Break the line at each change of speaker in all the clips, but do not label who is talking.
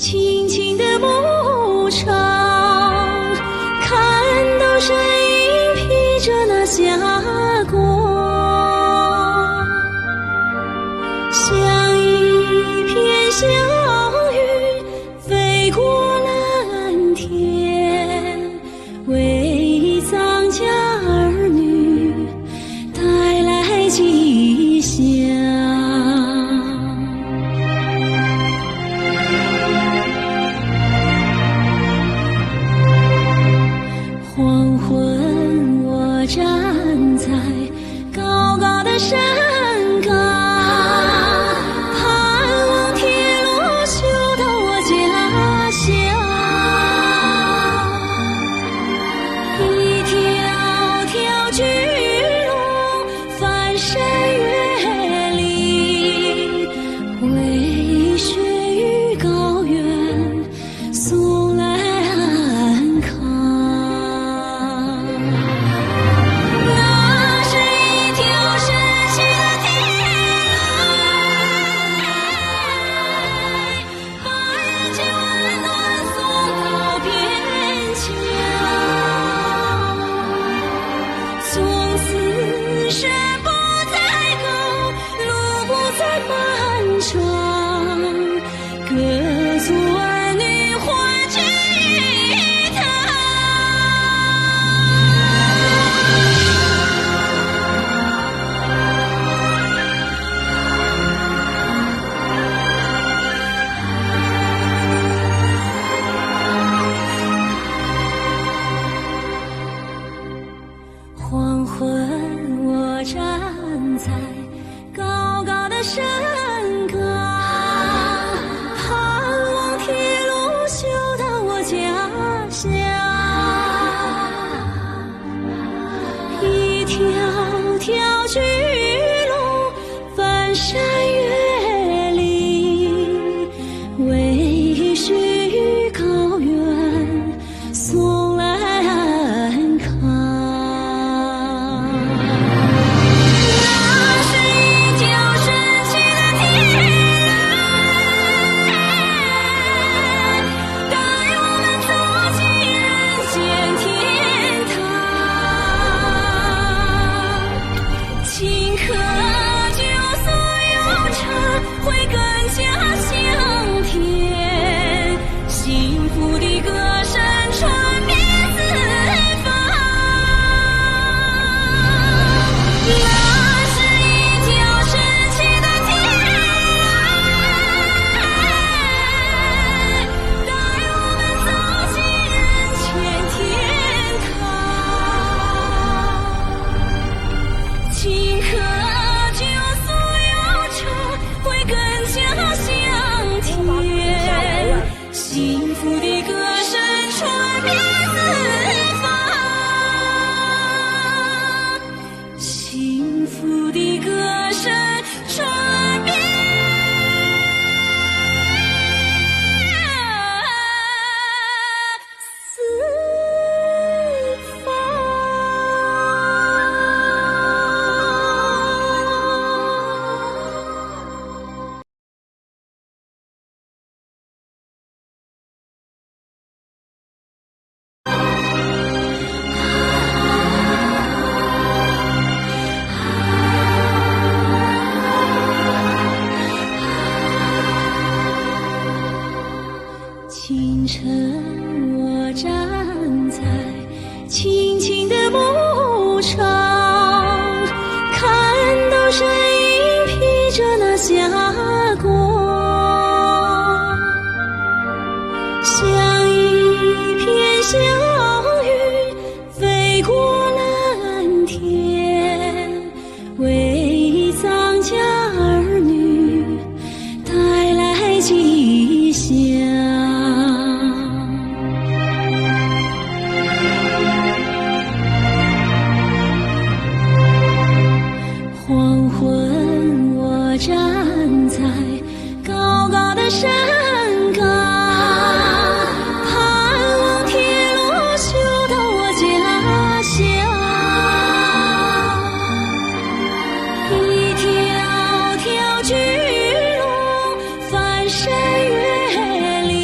轻轻的牧场，看到身影披着那霞光，像一片小云飞过蓝天，为藏家儿女带来吉祥。黄昏，我站在高高的山岗，盼望铁路修到我家乡。一条条巨龙翻山越岭，为雪与高原送来安康。从此山不再高，路不再漫长，各族儿女欢聚一堂。黄昏，我站在高高的山岗，盼望铁路修到我家乡。一条条巨龙翻山越岭，为雪与高原送来安康。顷刻就所有茶会更加香甜，幸福的歌声传遍四方。那是一条神奇的天籁，带我们走进人间天堂。顷刻就所有茶会更加香甜，幸福的歌声传遍四方，幸福的歌声传遍四方。清晨，我站在青青的牧场，看到身影披着那霞光，像一片小云飞过蓝天，为藏家儿女带来吉祥。黄昏，我站在高高的山岗，盼望铁路修到我家乡。一条条巨龙翻山越岭，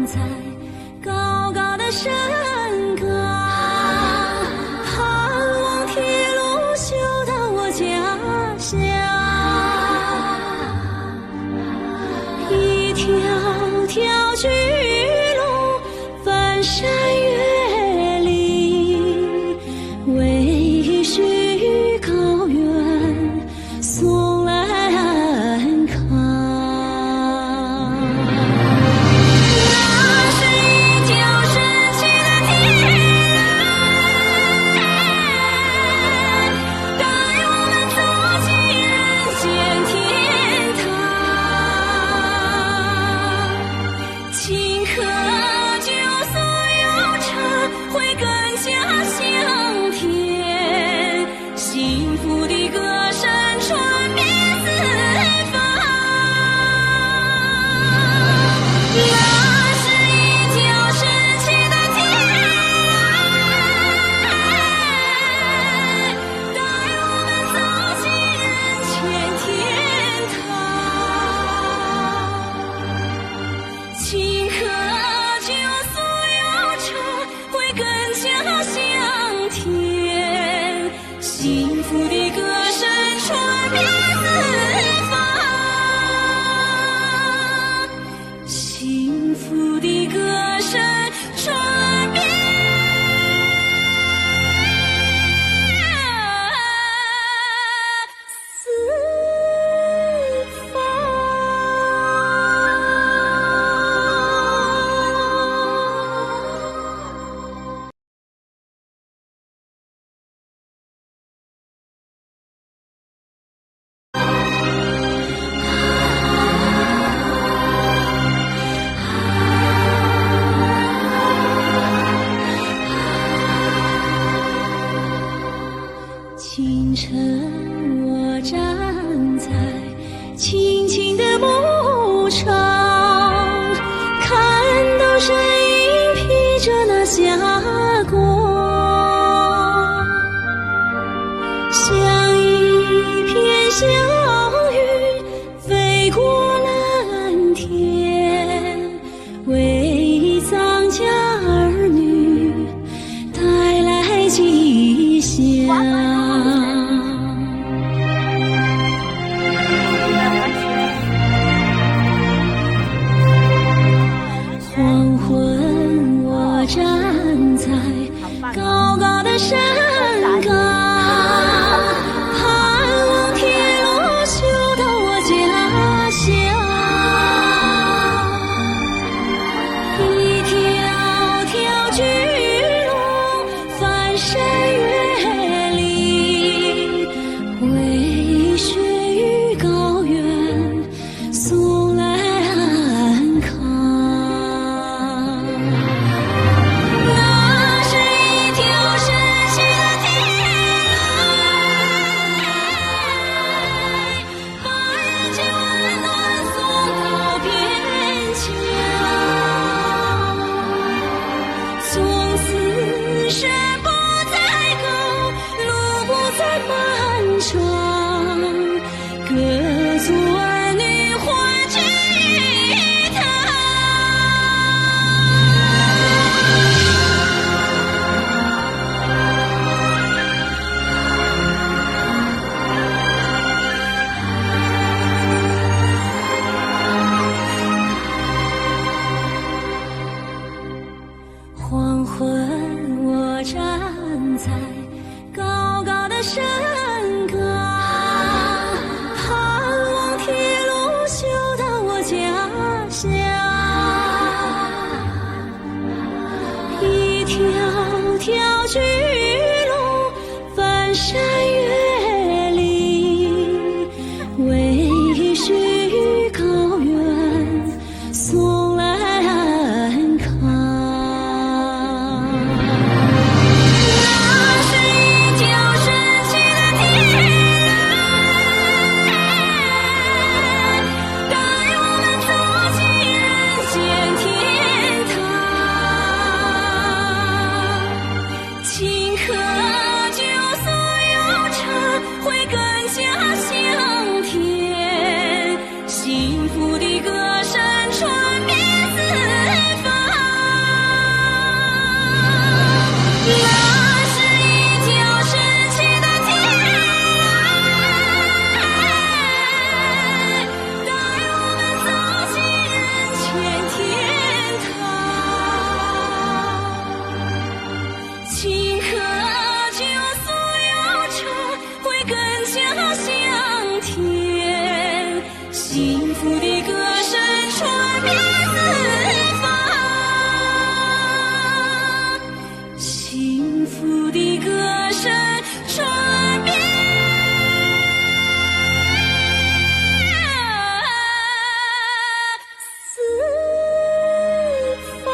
在高高的山岗，盼望铁路修到我家乡。一条条巨龙翻山越岭，为雪与高原送来安康。那是一条神奇的铁路，带我们走进人间天堂。清河旧所有车会更加香甜，幸福的歌声传遍四方。那是一条神奇的铁路，带我们走进人间天堂。清河旧所有车会更加香甜，幸福的歌声传遍四方，幸福的歌声传遍四方。清晨，我站在青青的牧场，看到身影披着那霞光，像一片小云飞过蓝天，为藏家儿女带来吉祥。黄昏，我站在高高的山岗，盼望铁路修到我家乡。一条条巨龙翻山越岭，为雪与高原送来安康。那是一条神奇的铁路，把人间温暖送到边疆。从此山不再高，路不再漫长，各族儿女欢聚一堂。黄昏，我站在高高的山岗，盼望铁路修到我家乡。一条条巨龙翻山越岭，为雪与高原送来安康。那是一条神奇的铁路，带我们走进人间天堂。福的歌声传遍四方，幸福的歌声传遍四方。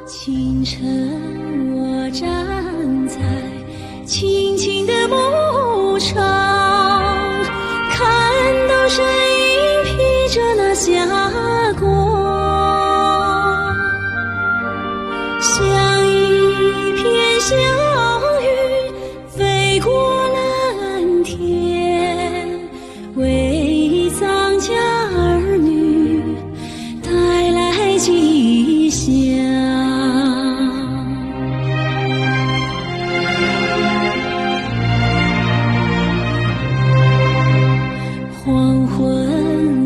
清晨，我站在青青的牧场，看到身影披着那霞光，像一片小云飞过蓝天，为藏家儿女带来吉祥。黄昏，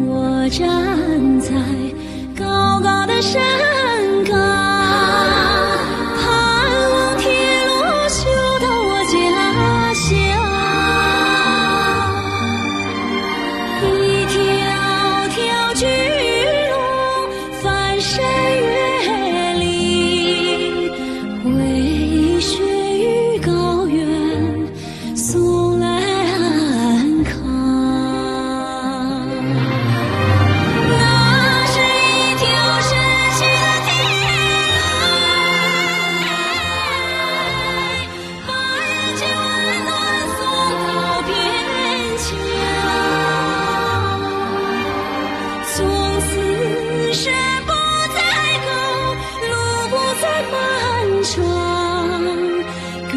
我站在高高的山岗，盼望铁路修到我家乡。一条条巨龙翻山越岭，为雪与高原送来安康。山不再高，路不再漫长，各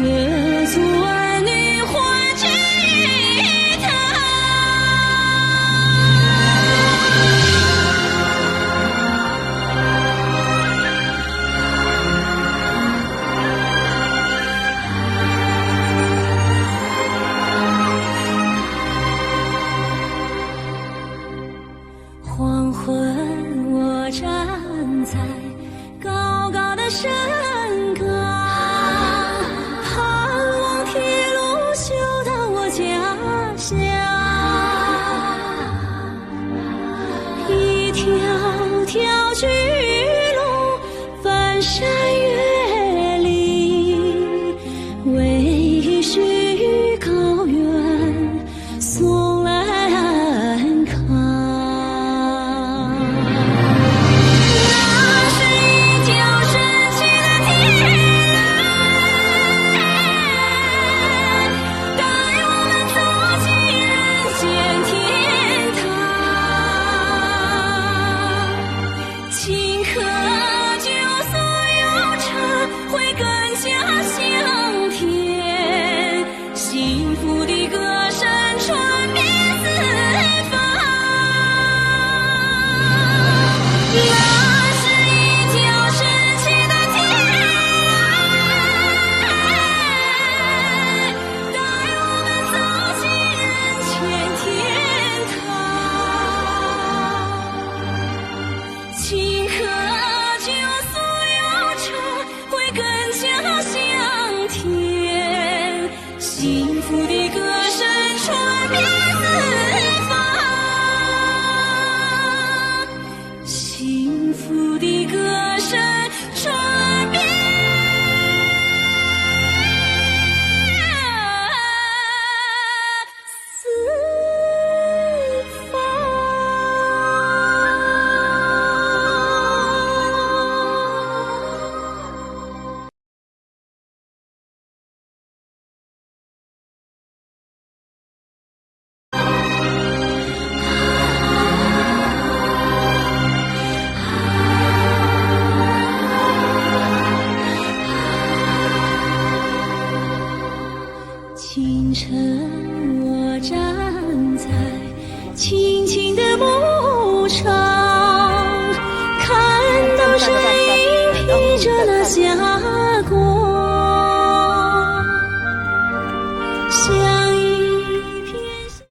族儿女欢聚一堂。黄昏，我站在高高的山岗，盼望铁路修到我家乡。一条条巨龙翻山越岭，为雪与高原送来安康。幸福的歌声传遍四方，那是一条神奇的天籁，带我们走进人间天堂。庆贺酒俗悠长，会更加香甜。幸福的歌